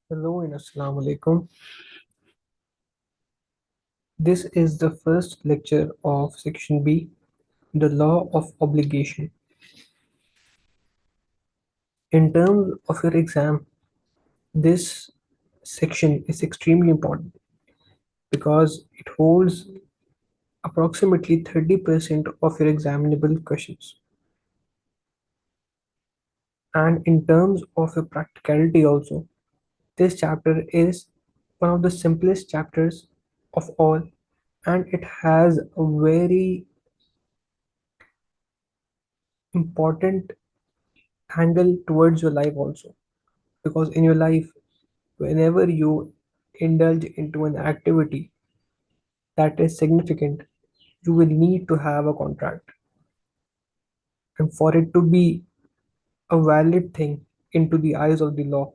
Hello and Assalamu alaikum. This is the first lecture of Section B, the Law of Obligation. In terms of your exam, this section is extremely important because it holds approximately 30% of your examinable questions. And in terms of your practicality also, this chapter is one of the simplest chapters of all, and it has a very important angle towards your life also, because in your life, whenever you indulge into an activity that is significant, you will need to have a contract, and for it to be a valid thing into the eyes of the law,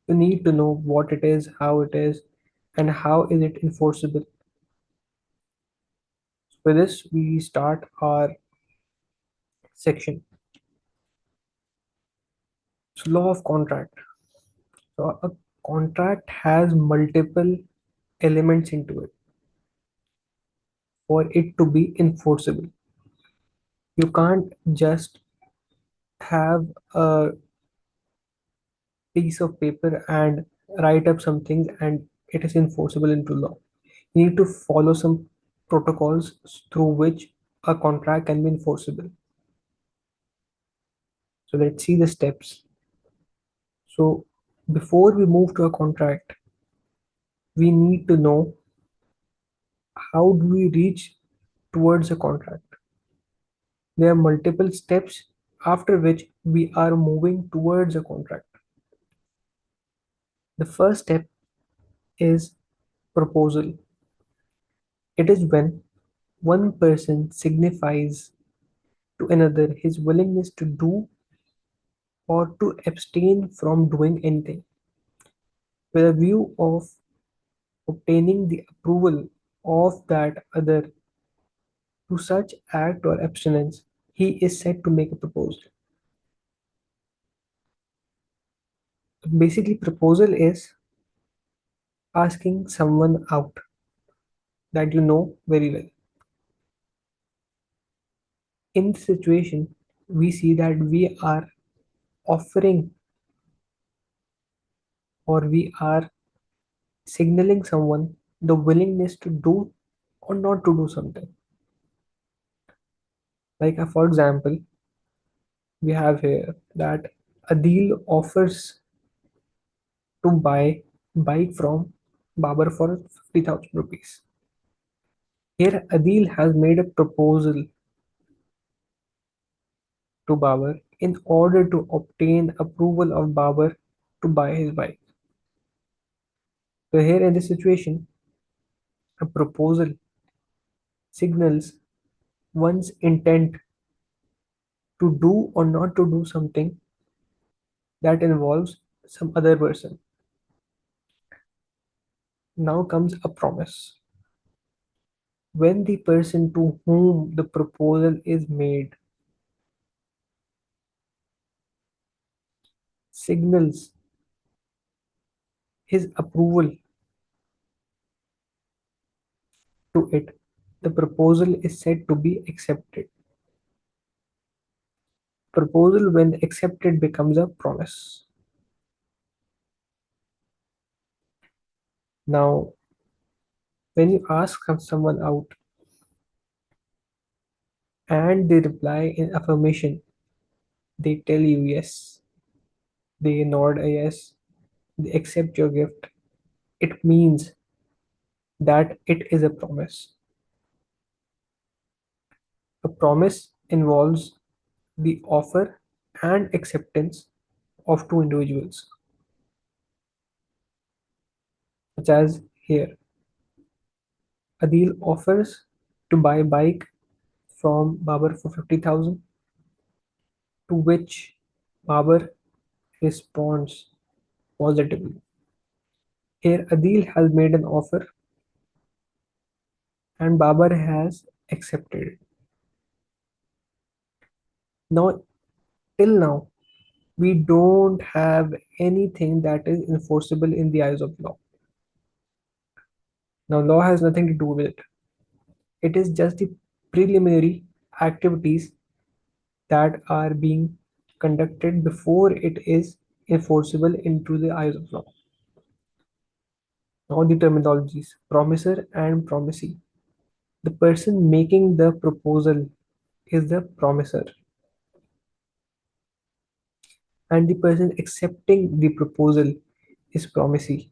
you need to know what it is, how it is, and how is it enforceable. With this we start our section. So law of contract. So a contract has multiple elements into it for it to be enforceable. You can't just have a piece of paper and write up some things and it is enforceable into law. You need to follow some protocols through which a contract can be enforceable. So let's see the steps. So before we move to a contract, we need to know how do we reach towards a contract. There are multiple steps after which we are moving towards a contract. The first step is proposal. It is when one person signifies to another his willingness to do or to abstain from doing anything with a view of obtaining the approval of that other to such act or abstinence. He is said to make a proposal. Basically, proposal is asking someone out that you know very well. In this situation, we see that we are offering or we are signaling someone the willingness to do or not to do something. Like, for example, we have here that Adil offers to buy bike from Babar for 50,000 rupees. Here, Adil has made a proposal to Babar in order to obtain approval of Babar to buy his bike. So here in this situation, a proposal signals one's intent to do or not to do something that involves some other person. Now comes a promise. When the person to whom the proposal is made signals his approval to it, the proposal is said to be accepted. Proposal, when accepted, becomes a promise. Now, when you ask someone out and they reply in affirmation, they tell you yes, they nod a yes, they accept your gift, it means that it is a promise. A promise involves the offer and acceptance of two individuals, such as here. Adil offers to buy a bike from Babar for 50,000, to which Babar responds positively. Here, Adil has made an offer and Babar has accepted it. Now, till now, We don't have anything that is enforceable in the eyes of law. Now, law has nothing to do with it. It is just the preliminary activities that are being conducted before it is enforceable into the eyes of law. Now, the terminologies promiser and promisee. The person making the proposal is the promiser, and the person accepting the proposal is promisee.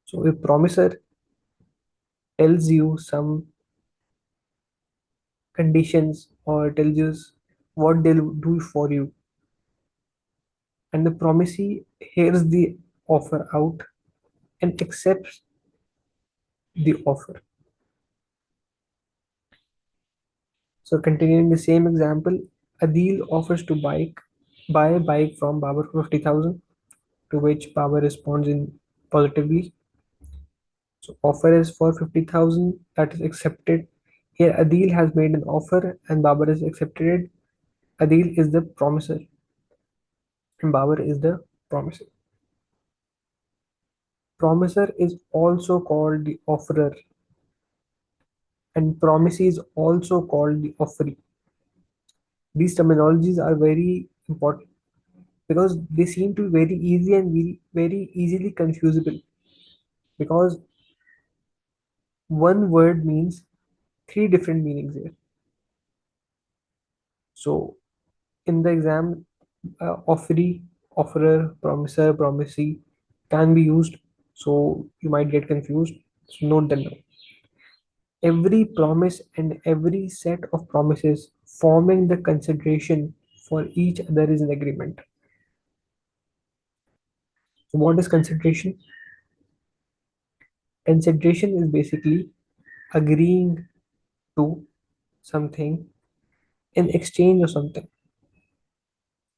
So, a promiser tells you some conditions or tells you what they'll do for you, and the promisee hears the offer out and accepts the offer. So continuing the same example, Adil offers to buy a bike from Babar for 50,000, to which Babar responds in positively. So offer is for 50,000, that is accepted. Here Adil has made an offer and Babar has accepted it. Adil is the promiser and Babar is the promiser. Promiser is also called the offerer and promisee is also called the offeree. These terminologies are very important because they seem to be very easy and very easily confusable, because one word means three different meanings here. So in the exam, offeree, offerer, promiser, promisee can be used. So you might get confused. So note them down. Every promise and every set of promises forming the consideration for each other is an agreement. So what is consideration? Consideration is basically agreeing to something in exchange of something.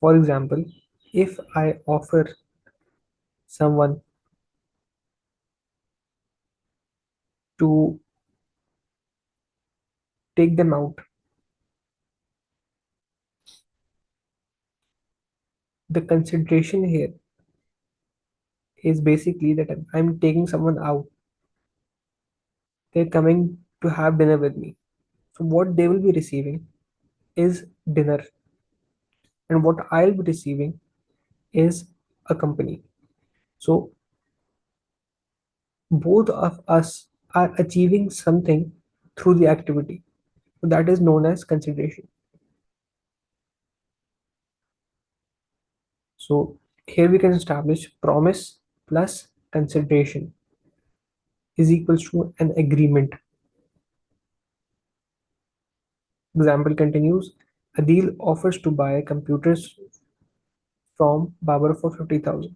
For example, if I offer someone to take them out, the consideration here is basically that I'm taking someone out, they're coming to have dinner with me. So, what they will be receiving is dinner, and what I'll be receiving is a company. So, both of us are achieving something through the activity. So that is known as consideration. So here we can establish promise plus consideration is equals to an agreement. Example continues. Adil offers to buy computers from Babar for 50,000, to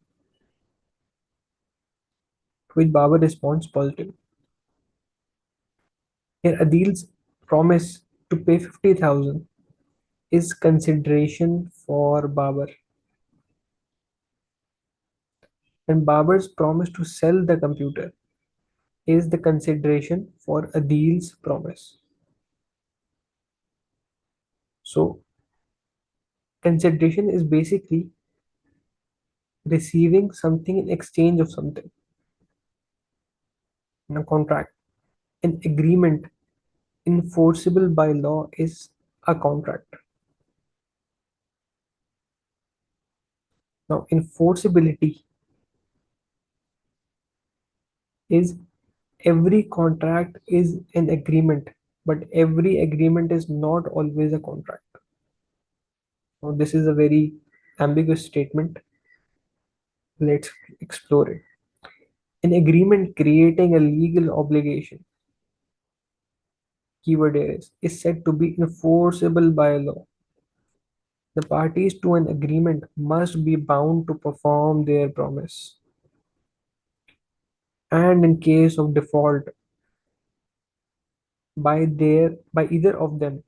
which Babar responds positive. Here Adil's promise to pay 50,000 is consideration for Babar, and Babar's promise to sell the computer is the consideration for Adil's promise. So consideration is basically receiving something in exchange of something in a contract. An agreement enforceable by law is a contract. Now, enforceability is every contract is an agreement, but every agreement is not always a contract. Now, this is a very ambiguous statement. Let's explore it. An agreement creating a legal obligation, keyword here is said to be enforceable by law. The parties to an agreement must be bound to perform their promise, and in case of default by either of them,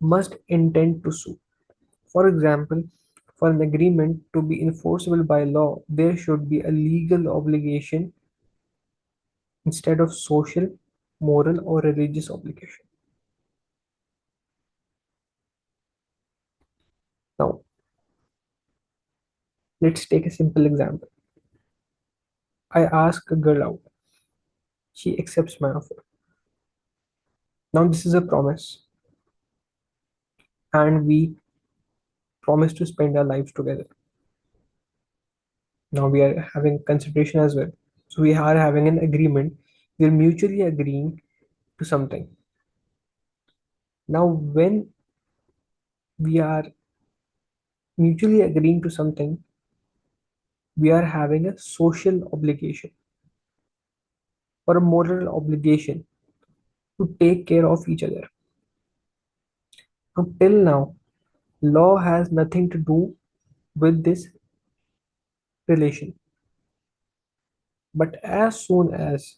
must intend to sue. For example, for an agreement to be enforceable by law, there should be a legal obligation instead of social, moral, or religious obligation. Let's take a simple example. I ask a girl out. She accepts my offer. Now, this is a promise, and we promise to spend our lives together. Now, we are having consideration as well. So, we are having an agreement. We are mutually agreeing to something. Now, when we are mutually agreeing to something, we are having a social obligation or a moral obligation to take care of each other. Till now, law has nothing to do with this relation. But as soon as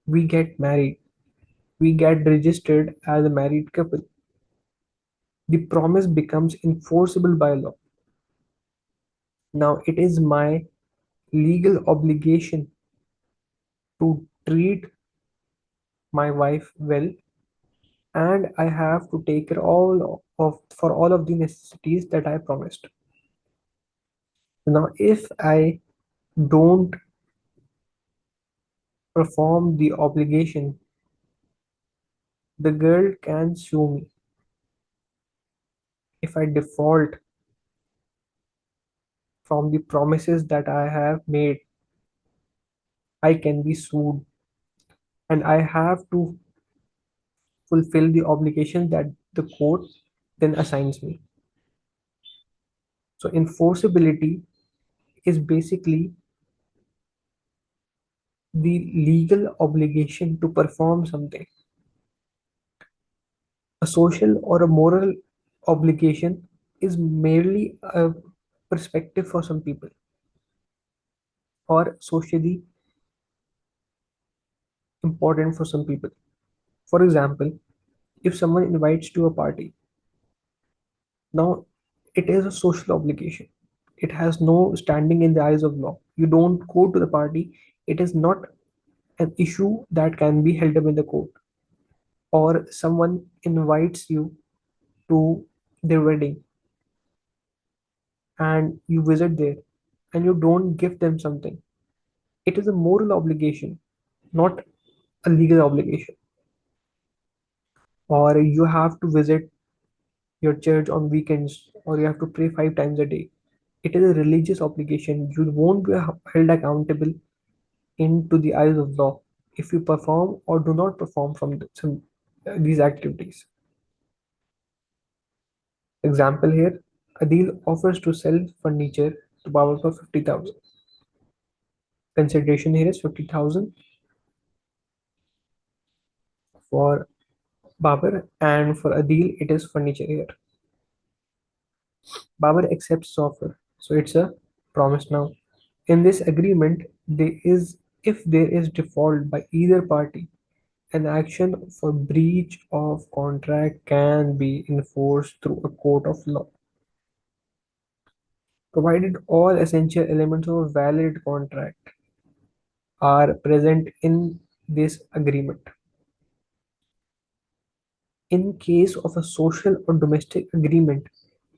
we get married, we get registered as a married couple, the promise becomes enforceable by law. Now, it is my legal obligation to treat my wife well, and I have to take care all of for all of the necessities that I promised. Now, if I don't perform the obligation, the girl can sue me. If I default from the promises that I have made, I can be sued, and I have to fulfill the obligation that the court then assigns me. So, enforceability is basically the legal obligation to perform something. A social or a moral obligation is merely a perspective for some people or socially important for some people. For example, if someone invites to a party, now it is a social obligation. It has no standing in the eyes of law. You don't go to the party, it is not an issue that can be held up in the court. Or someone invites you to their wedding and you visit there and you don't give them something. It is a moral obligation, not a legal obligation. Or you have to visit your church on weekends, or you have to pray 5 times a day. It is a religious obligation. You won't be held accountable into the eyes of law if you perform or do not perform from these activities. Example here, Adil offers to sell furniture to Baba for 50,000. Consideration here is 50,000 for Babar, and for Adil it is furniture here. Babar accepts the offer, so it's a promise now. In this agreement, if there is default by either party, an action for breach of contract can be enforced through a court of law, provided all essential elements of a valid contract are present in this agreement. In case of a social or domestic agreement,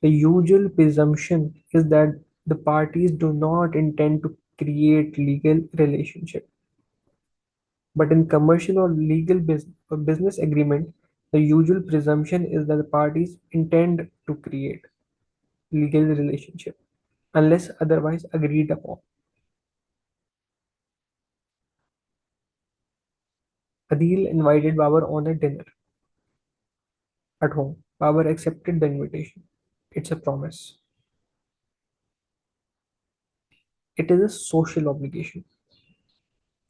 the usual presumption is that the parties do not intend to create legal relationship. But in commercial or legal business agreement, the usual presumption is that the parties intend to create legal relationship unless otherwise agreed upon. Adil invited Babar on a dinner at home. Babar accepted the invitation. It's a promise. It is a social obligation,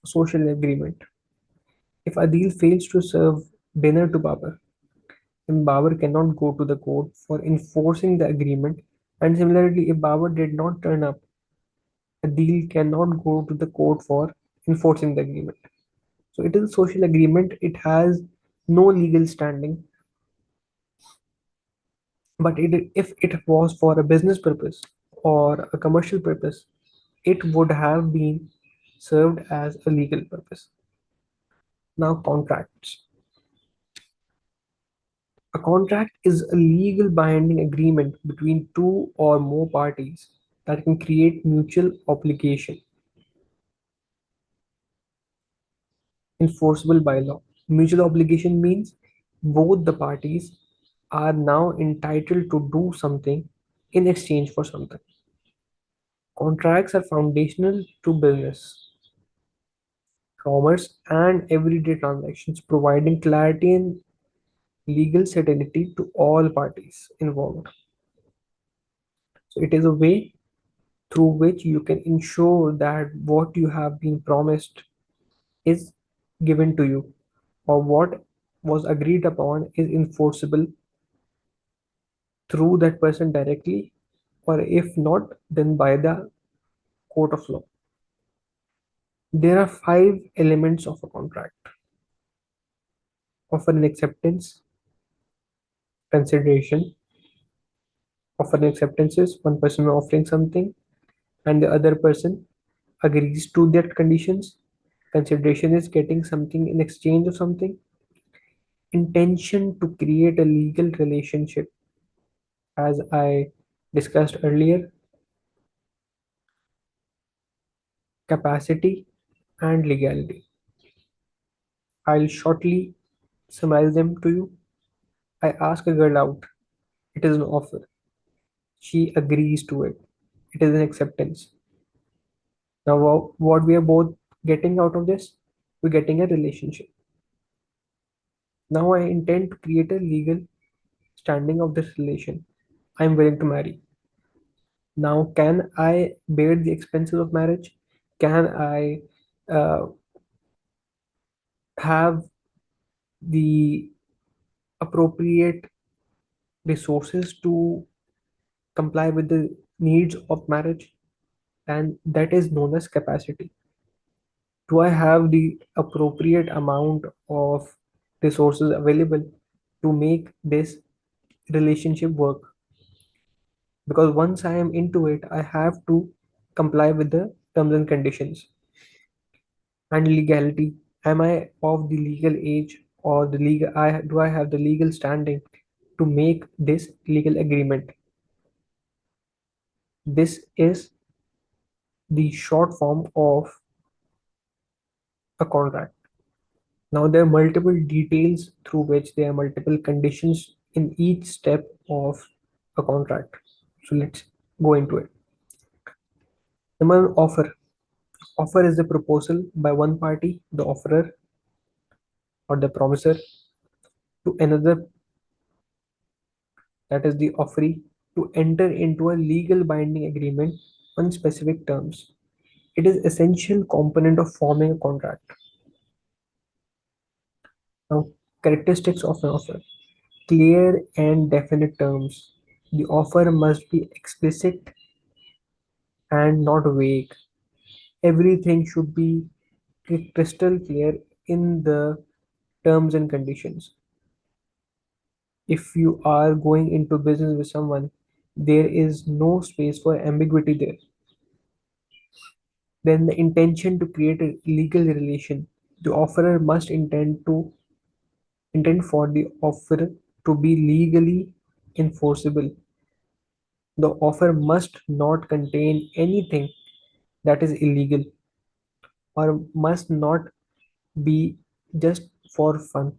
a social agreement. If Adil fails to serve dinner to Babar, then Babar cannot go to the court for enforcing the agreement. And similarly, if Babar did not turn up, Adil cannot go to the court for enforcing the agreement. So it is a social agreement. It has no legal standing. But if it was for a business purpose or a commercial purpose, it would have been served as a legal purpose. Now, contracts. A contract is a legal binding agreement between two or more parties. that can create mutual obligation enforceable by law. Mutual obligation means both the parties are now entitled to do something in exchange for something. Contracts are foundational to business, commerce, and everyday transactions, providing clarity and legal certainty to all parties involved. So, it is a way through which you can ensure that what you have been promised is given to you, or what was agreed upon is enforceable through that person directly, or if not, then by the court of law. There are five elements of a contract: offer and acceptance, consideration. Offer and acceptance is one person offering something and the other person agrees to that conditions. Consideration is getting something in exchange of something. Intention to create a legal relationship, as I discussed earlier. Capacity and legality. I'll shortly summarize them to you. I ask a girl out. It is an offer. She agrees to it. It is an acceptance. Now, what we are both getting out of this? We're getting a relationship. Now, I intend to create a legal standing of this relation. I'm willing to marry. Now, can I bear the expenses of marriage? Can I uh, have the appropriate resources to comply with the needs of marriage? And that is known as capacity. Do I have the appropriate amount of resources available to make this relationship work? Because once I am into it, I have to comply with the terms and conditions. And legality. Am I of the legal age, or the legal I do I have the legal standing to make this legal agreement? This is the short form of a contract. Now there are multiple details through which there are multiple conditions in each step of a contract. So let's go into it. Number one, offer. Offer is the proposal by one party, the offerer or the promiser, to another, that is the offeree, to enter into a legal binding agreement on specific terms. It is essential component of forming a contract. Now, characteristics of an offer: clear and definite terms. The offer must be explicit and not vague. Everything should be crystal clear in the terms and conditions. If you are going into business with someone, there is no space for ambiguity there. Then the intention to create a legal relation. The offerer must intend for the offer to be legally enforceable. The offer must not contain anything that is illegal, or must not be just for fun.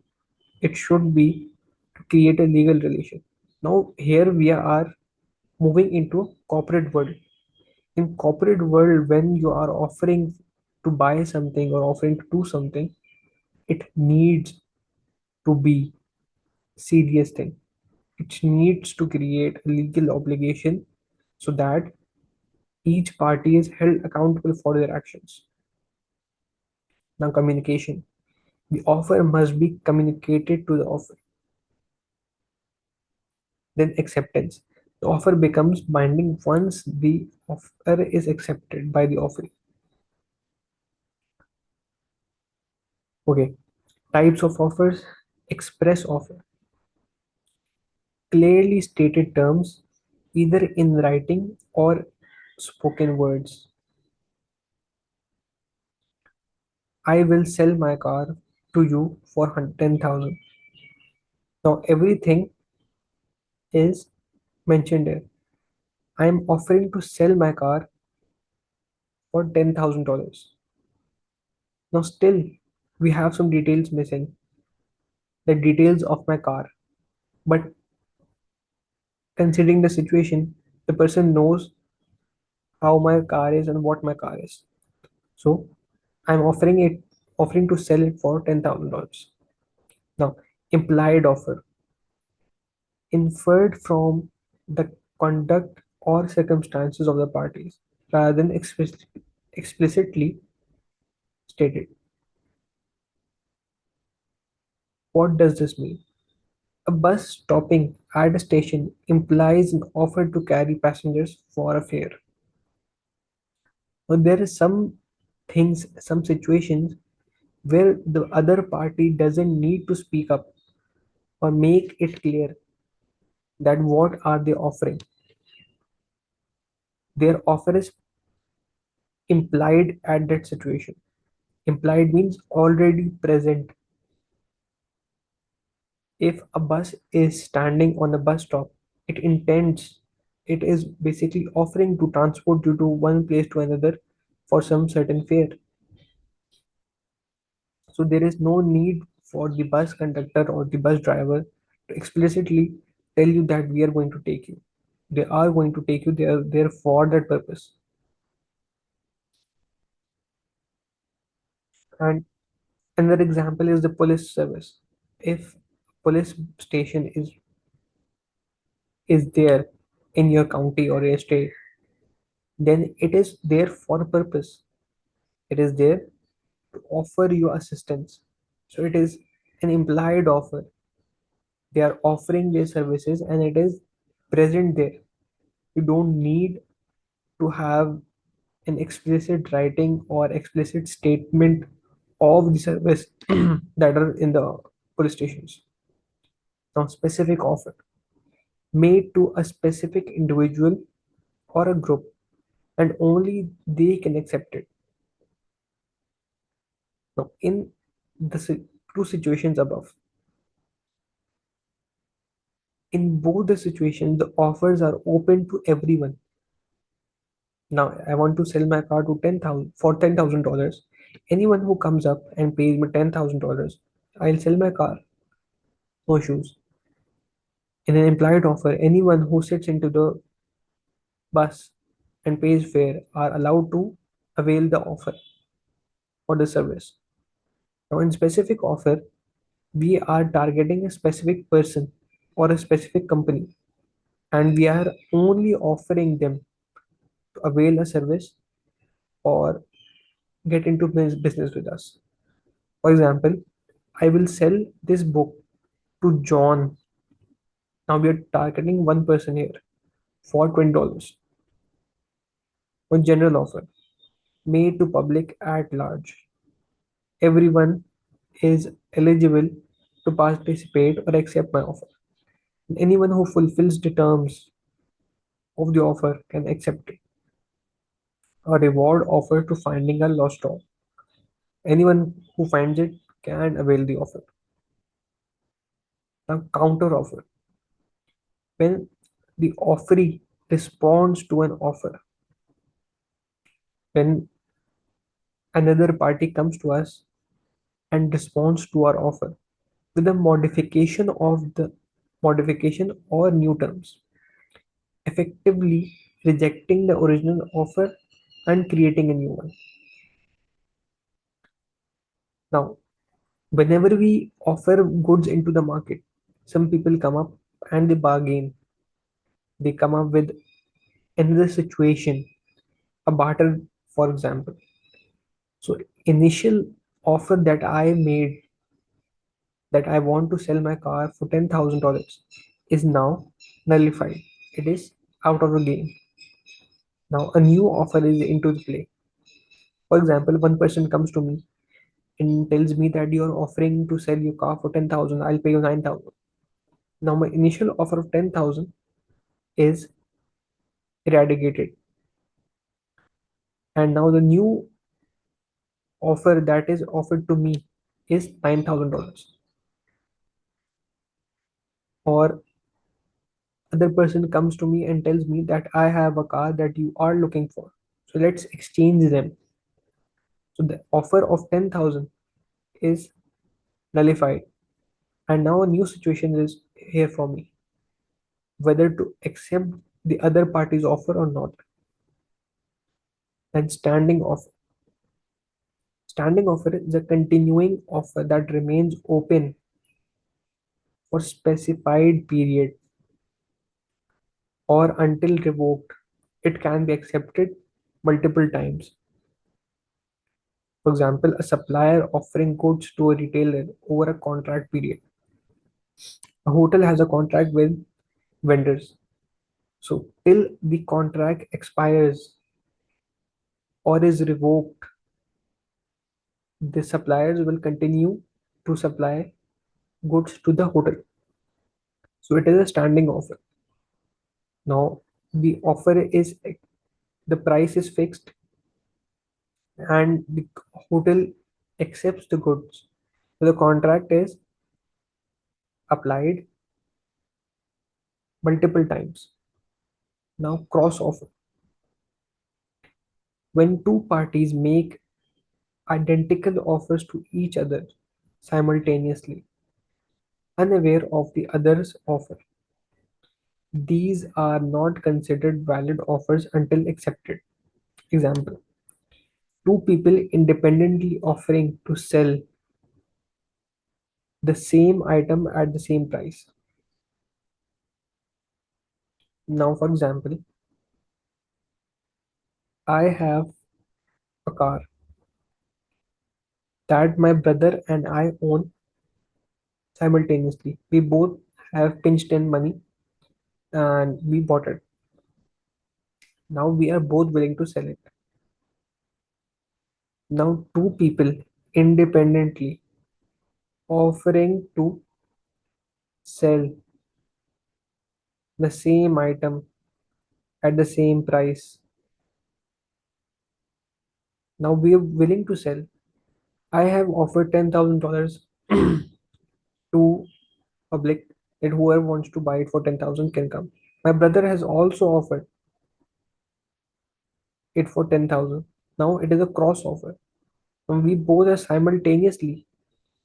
It should be to create a legal relation. Now here we are moving into corporate world. In corporate world, when you are offering to buy something or offering to do something, it needs to be serious thing. It needs to create a legal obligation so that each party is held accountable for their actions. Now, communication. The offer must be communicated to the offer. Then, acceptance. The offer becomes binding once the offer is accepted by the offeree. Okay. Types of offers: express offer. Clearly stated terms, either in writing or spoken words. I will sell my car to you for 10,000. Now everything is mentioned here. I am offering to sell my car for $10,000. Now, still, we have some details missing, the details of my car. But considering the situation, the person knows how my car is and what my car is. So, I'm offering to sell it for $10,000. Now, implied offer, inferred from the conduct or circumstances of the parties rather than explicitly stated. What does this mean? A bus stopping at a station implies an offer to carry passengers for a fare. But there is some things, some situations where the other party doesn't need to speak up or make it clear that what are they offering. Their offer is implied at that situation. Implied means already present. If a bus is standing on a bus stop, it intends, it is basically offering to transport you to one place to another for some certain fare. So there is no need for the bus conductor or the bus driver to explicitly tell you that we are going to take you. They are going to take you, they are there for that purpose. And another example is the police service. If police station is there in your county or your state, then it is there for a purpose. It is there to offer you assistance. So it is an implied offer. They are offering their services and it is present there. You don't need to have an explicit writing or explicit statement of the service that are in the police stations. Now, specific offer made to a specific individual or a group, and only they can accept it. Now, in the two situations above, in both the situations, the offers are open to everyone. Now, I want to sell my car to 10,000 for $10,000. Anyone who comes up and pays me $10,000, I'll sell my car, no issues. In an implied offer, anyone who sits into the bus and pays fare are allowed to avail the offer for the service. Now, in specific offer, we are targeting a specific person or a specific company, and we are only offering them to avail a service or get into business with us. For example, I will sell this book to John. Now we are targeting one person here for $20. One general offer made to public at large. Everyone is eligible to participate or accept my offer. Anyone who fulfills the terms of the offer can accept it. A reward offer to finding a lost dog. Anyone who finds it can avail the offer. Now, counter offer. When the offeree responds to an offer, when another party comes to us and responds to our offer with a modification or new terms, effectively rejecting the original offer and creating a new one. Now, whenever we offer goods into the market, some people come up and they bargain. They come up with another situation, a barter, for example. So, initial offer that I made that I want to sell my car for $10,000 is now nullified. It is out of the game. Now, a new offer is into the play. For example, one person comes to me and tells me that you're offering to sell your car for 10,000, I'll pay you 9,000. Now, my initial offer of 10,000 is eradicated, and now the new offer that is offered to me is $9,000 or Other person comes to me and tells me that I have a car that you are looking for. So let's exchange them. So the offer of 10,000 is nullified. And now a new situation is here for me, whether to accept the other party's offer or not. And standing offer. Standing offer is a continuing offer that remains open for specified period or until revoked. It can be accepted multiple times. For example, a supplier offering goods to a retailer over a contract period. A hotel has a contract with vendors. So till the contract expires or is revoked, the suppliers will continue to supply goods to the hotel. So it is a standing offer. Now the offer is the price is fixed and the hotel accepts the goods. So the contract is applied multiple times. Now cross offer. When two parties make identical offers to each other simultaneously, unaware of the other's offer, these are not considered valid offers until accepted. Example: two people independently offering to sell the same item at the same price. Now, for example, I have a car that my brother and I own simultaneously. We both have pinched in money and we bought it. Now we are both willing to sell it. Now, two people independently offering to sell the same item at the same price. Now we are willing to sell. I have offered $10,000 to public that whoever wants to buy it for 10,000 can come. My brother has also offered it for 10,000. Now it is a cross offer. And we both are simultaneously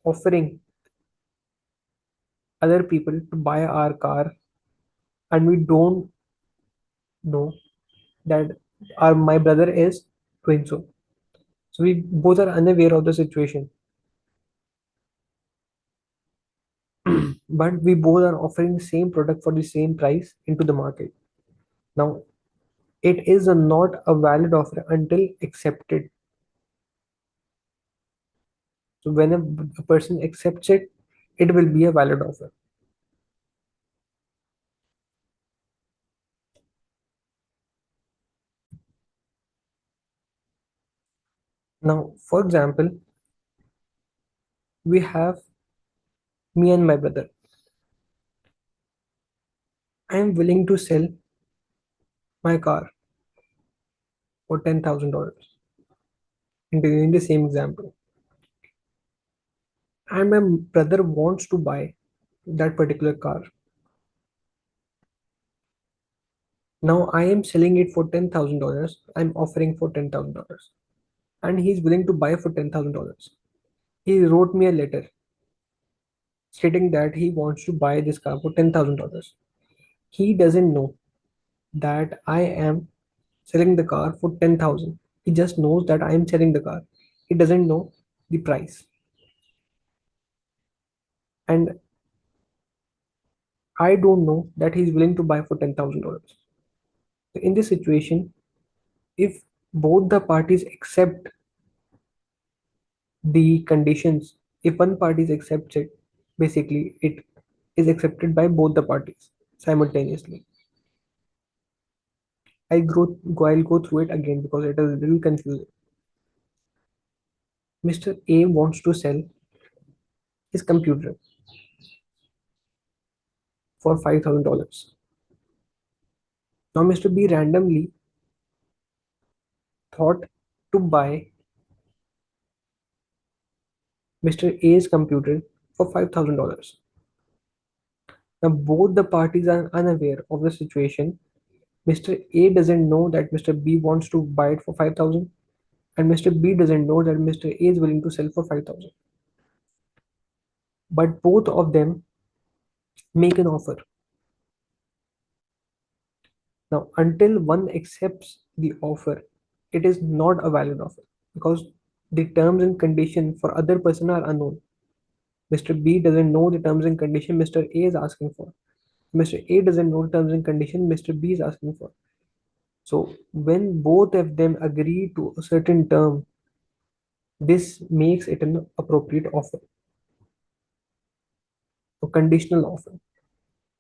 offering other people to buy our car, and we don't know that my brother is doing so. So we both are unaware of the situation, but we both are offering the same product for the same price into the market. Now it is not a valid offer until accepted. So when a person accepts it, it will be a valid offer. Now, for example, we have me and my brother. I am willing to sell my car for $10,000. In the same example, and my brother wants to buy that particular car. Now I am selling it for $10,000. I'm offering for $10,000, and he's willing to buy for $10,000. He wrote me a letter stating that he wants to buy this car for $10,000. He doesn't know that I am selling the car for 10,000. He just knows that I am selling the car. He doesn't know the price. And I don't know that he's willing to buy for $10,000. In this situation, if both the parties accept the conditions, if one party accepts it, basically it is accepted by both the parties simultaneously. I'll go through it again because it is a little confusing. Mr. A wants to sell his computer for $5,000. Now Mr. B randomly thought to buy Mr. A's computer for $5,000. Now, both the parties are unaware of the situation. Mr. A doesn't know that Mr. B wants to buy it for 5,000, and Mr. B doesn't know that Mr. A is willing to sell for 5,000. But both of them make an offer. Now, until one accepts the offer, it is not a valid offer because the terms and conditions for other person are unknown. Mr. B doesn't know the terms and condition Mr. A is asking for. Mr. A doesn't know the terms and condition Mr. B is asking for. So when both of them agree to a certain term, this makes it an appropriate offer, a conditional offer.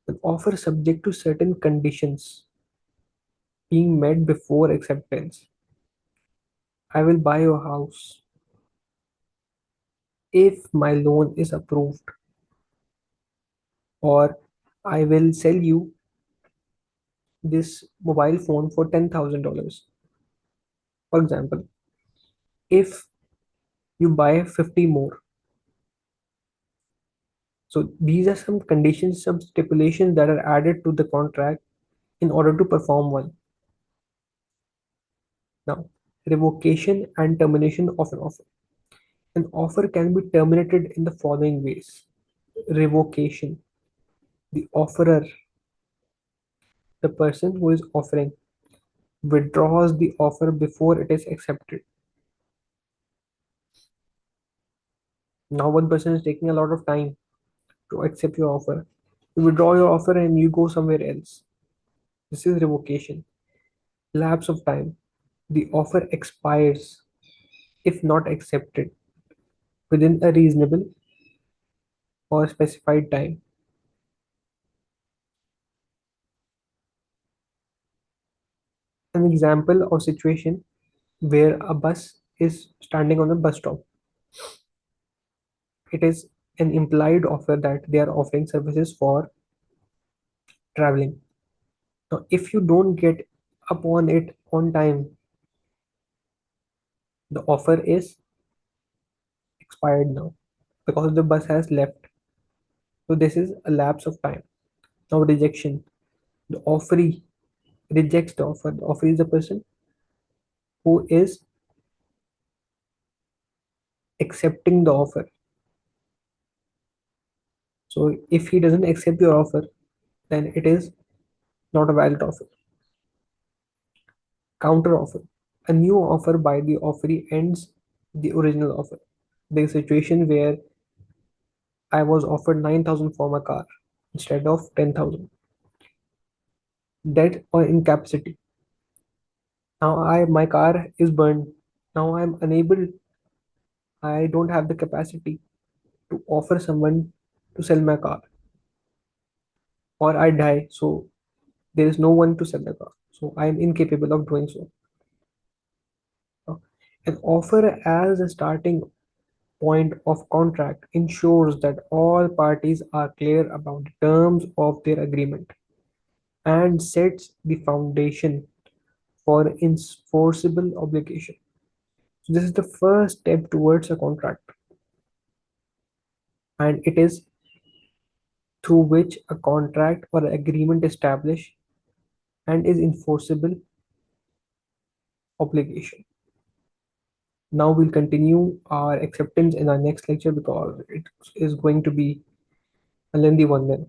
An offer subject to certain conditions being met before acceptance. I will buy your house if my loan is approved, or I will sell you this mobile phone for $10,000. For example, if you buy 50 more. So these are some conditions, some stipulations that are added to the contract in order to perform one. Now, revocation and termination of an offer. An offer can be terminated in the following ways. Revocation. The offerer, the person who is offering, withdraws the offer before it is accepted. Now, one person is taking a lot of time to accept your offer. You withdraw your offer and you go somewhere else. This is revocation. Lapse of time. The offer expires if not accepted within a reasonable or specified time. An example of situation where a bus is standing on a bus stop. It is an implied offer that they are offering services for traveling. Now, if you don't get upon it on time, the offer is expired now because the bus has left. So this is a lapse of time. Now rejection. The offeree rejects the offer. The offeree is the person who is accepting the offer. So if he doesn't accept your offer, then it is not a valid offer. Counter offer. A new offer by the offeree ends the original offer. There is a situation where I was offered 9,000 for my car instead of 10,000. Debt or incapacity. Now my car is burned. Now I'm unable, I don't have the capacity to offer someone to sell my car, or I die, so there is no one to sell the car. So I am incapable of doing so. An offer as a starting point of contract ensures that all parties are clear about the terms of their agreement and sets the foundation for enforceable obligation. So this is the first step towards a contract, and it is through which a contract or agreement established and is enforceable obligation. Now we'll continue our acceptance in our next lecture because it is going to be a lengthy one then.